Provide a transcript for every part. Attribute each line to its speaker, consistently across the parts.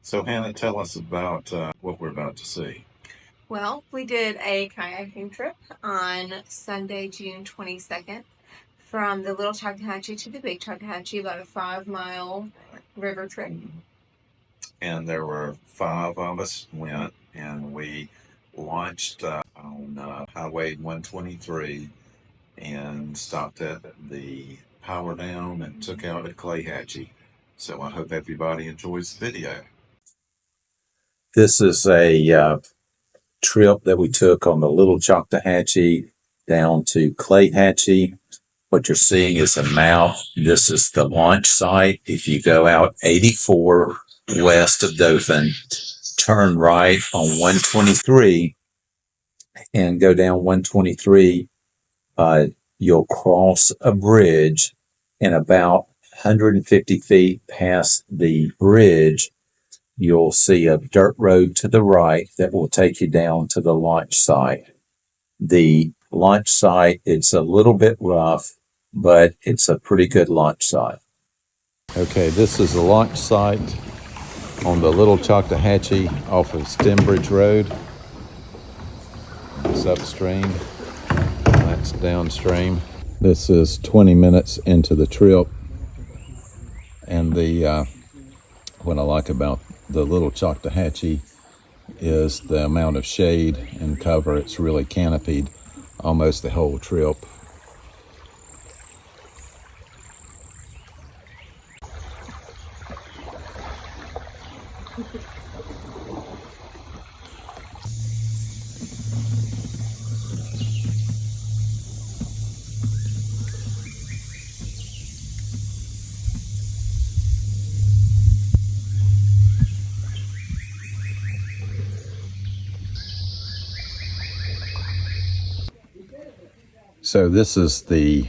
Speaker 1: So Hannah, tell us about what we're about to see.
Speaker 2: Well, we did a kayaking trip on Sunday, June 22nd from the Little Choctawhatchee to the Big Choctawhatchee, about a 5-mile river trip.
Speaker 1: And there were 5 of us went, and we launched on Highway 123 and stopped at the Power Dam and took out at Clayhatchee. So I hope everybody enjoys the video. This is a trip that we took on the Little Choctawhatchee down to Clayhatchee. What you're seeing is a map. This is the launch site. If you go out 84 west of Dothan, turn right on 123 and go down 123, you'll cross a bridge, and about 150 feet past the bridge, you'll see a dirt road to the right that will take you down to the launch site. The launch site, it's a little bit rough, but it's a pretty good launch site. Okay, this is the launch site on the Little Choctawhatchee off of Stembridge Road. It's upstream, that's downstream. This is 20 minutes into the trip, and what I like about the Little Choctawhatchee is the amount of shade and cover. It's really canopied almost the whole trip. So this is the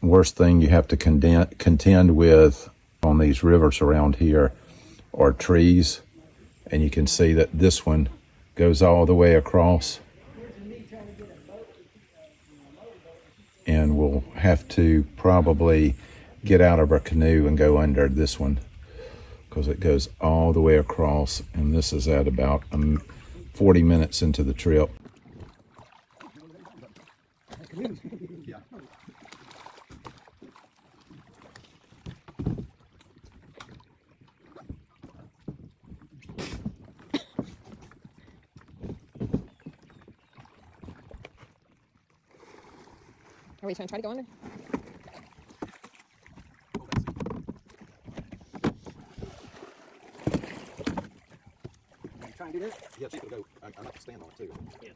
Speaker 1: worst thing you have to contend with on these rivers around here are trees. And you can see that this one goes all the way across. And we'll have to probably get out of our canoe and go under this one because it goes all the way across. And this is at about 40 minutes into the trip. Yeah.
Speaker 3: Are we trying to go under?
Speaker 4: Try and do that? Yeah, she could go. I'm not to stand on it too. Yeah.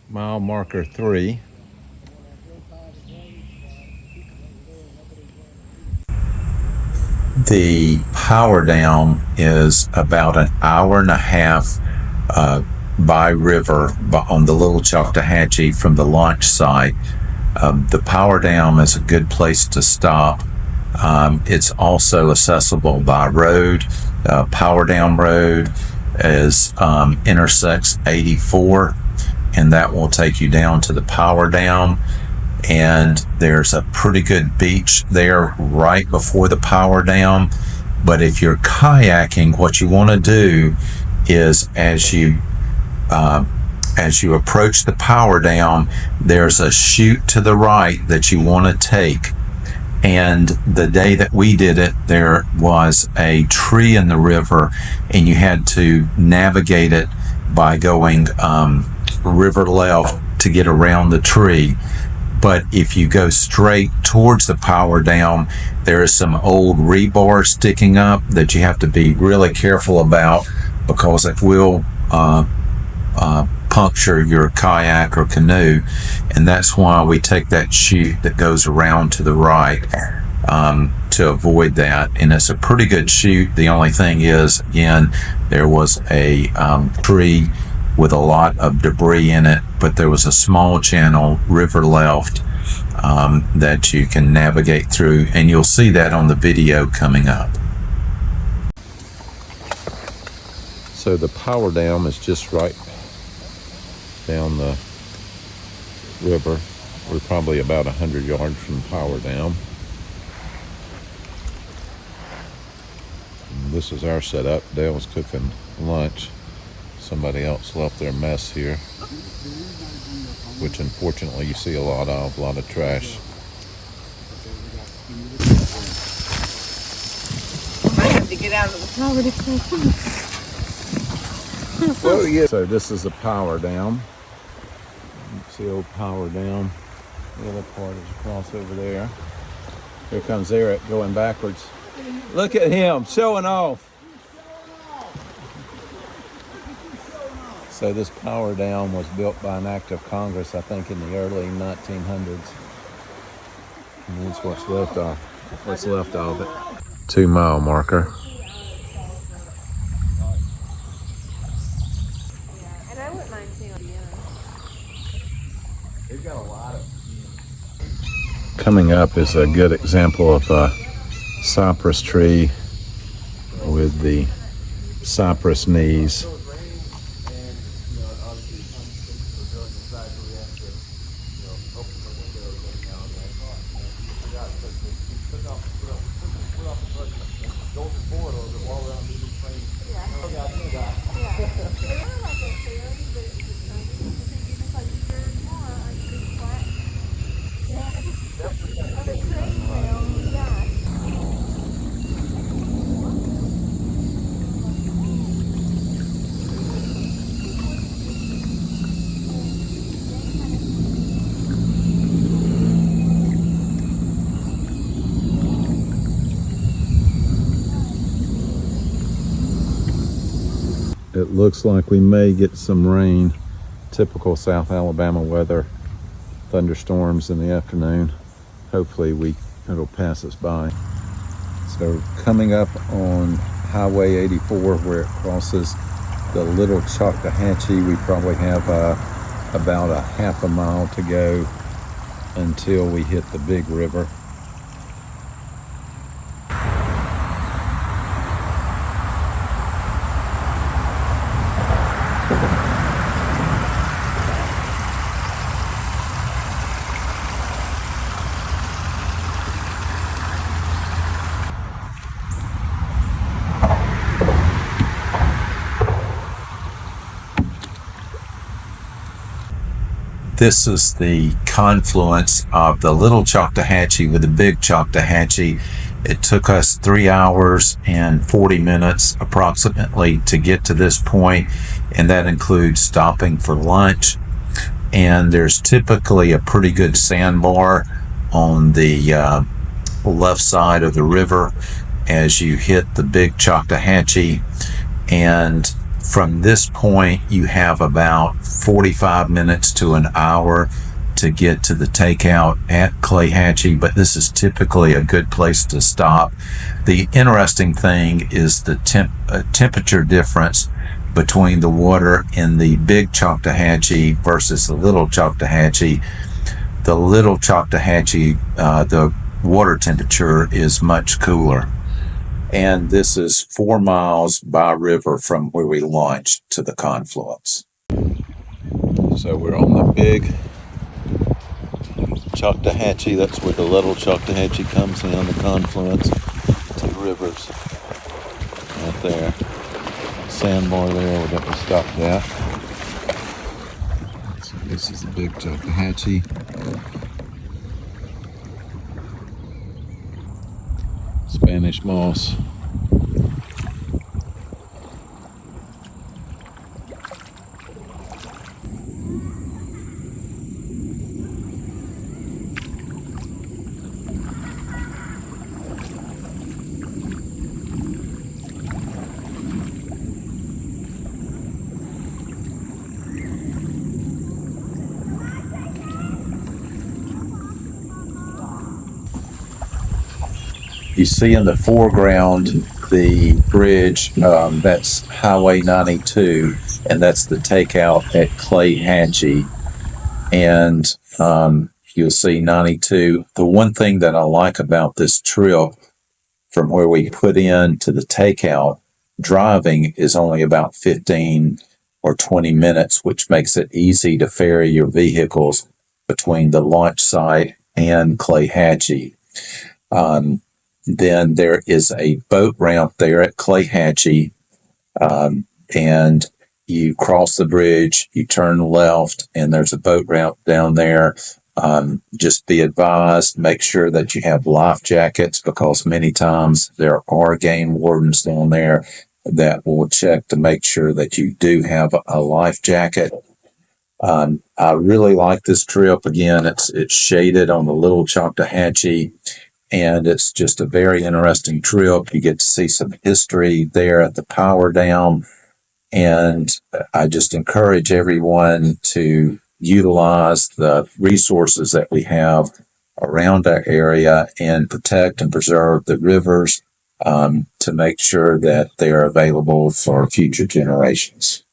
Speaker 1: Mile marker 3. The power dam is about an hour and a half by river on the Little Choctawhatchee from the launch site. The power dam is a good place to stop. It's also accessible by road. Power Dam Road intersects 84, and that will take you down to the power dam. And there's a pretty good beach there right before the power dam. But if you're kayaking, what you want to do is as you approach the power dam, there's a chute to the right that you want to take. And the day that we did it, there was a tree in the river, and you had to navigate it by going river left to get around the tree. But if you go straight towards the power dam, there is some old rebar sticking up that you have to be really careful about because it will puncture your kayak or canoe. And that's why we take that chute that goes around to the right to avoid that. And it's a pretty good chute. The only thing is, again, there was a tree with a lot of debris in it, but there was a small channel river left that you can navigate through, and you'll see that on the video coming up.
Speaker 4: So the power dam is just right down the river. We're probably about 100 yards from power dam. And this is our setup. Dale's cooking lunch. Somebody else left their mess here, which unfortunately you see a lot of trash.
Speaker 2: I have to get out of the car really quick.
Speaker 4: Oh yeah. So this is the power dam. You see old power dam. The other part is across over there. Here comes Eric going backwards. Look at him showing off. So this power dam was built by an act of Congress, I think, in the early 1900s. And that's what's left of it. 2 mile marker.
Speaker 2: And I wouldn't mind seeing
Speaker 4: They've got a lot of. Coming up is a good example of a cypress tree with the cypress knees. It looks like we may get some rain. Typical South Alabama weather. Thunderstorms in the afternoon. Hopefully it'll pass us by. So coming up on Highway 84 where it crosses the Little Choctawhatchee, we probably have about a half a mile to go until we hit the big river.
Speaker 1: This is the confluence of the Little Choctawhatchee with the big Choctawhatchee. It took us 3 hours and 40 minutes approximately to get to this point, and that includes stopping for lunch. And there's typically a pretty good sandbar on the left side of the river as you hit the big Choctawhatchee. And from this point, you have about 45 minutes to an hour to get to the takeout at Clayhatchee, but this is typically a good place to stop. The interesting thing is the temperature difference between the water in the big Choctawhatchee versus the Little Choctawhatchee. The Little Choctawhatchee, the water temperature is much cooler. And this is 4 miles by river from where we launched to the confluence.
Speaker 4: So we're on the big Choctawhatchee. That's where the Little Choctawhatchee comes in, the confluence. 2 rivers right there. Sandbar there that we stopped at. So this is the big Choctawhatchee. Spanish moss.
Speaker 1: You see in the foreground the bridge, that's Highway 92, and that's the takeout at Clayhatchee. And you'll see 92. The one thing that I like about this trip from where we put in to the takeout, driving is only about 15 or 20 minutes, which makes it easy to ferry your vehicles between the launch site and Clayhatchee. Then there is a boat ramp there at Clayhatchee, and you cross the bridge, you turn left, and there's a boat ramp down there. Just be advised, make sure that you have life jackets, because many times there are game wardens down there that will check to make sure that you do have a life jacket. I really like this trip. Again, it's shaded on the Little Choctawhatchee, and it's just a very interesting trip. You get to see some history there at the power dam, and I just encourage everyone to utilize the resources that we have around our area and protect and preserve the rivers, to make sure that they're available for future generations.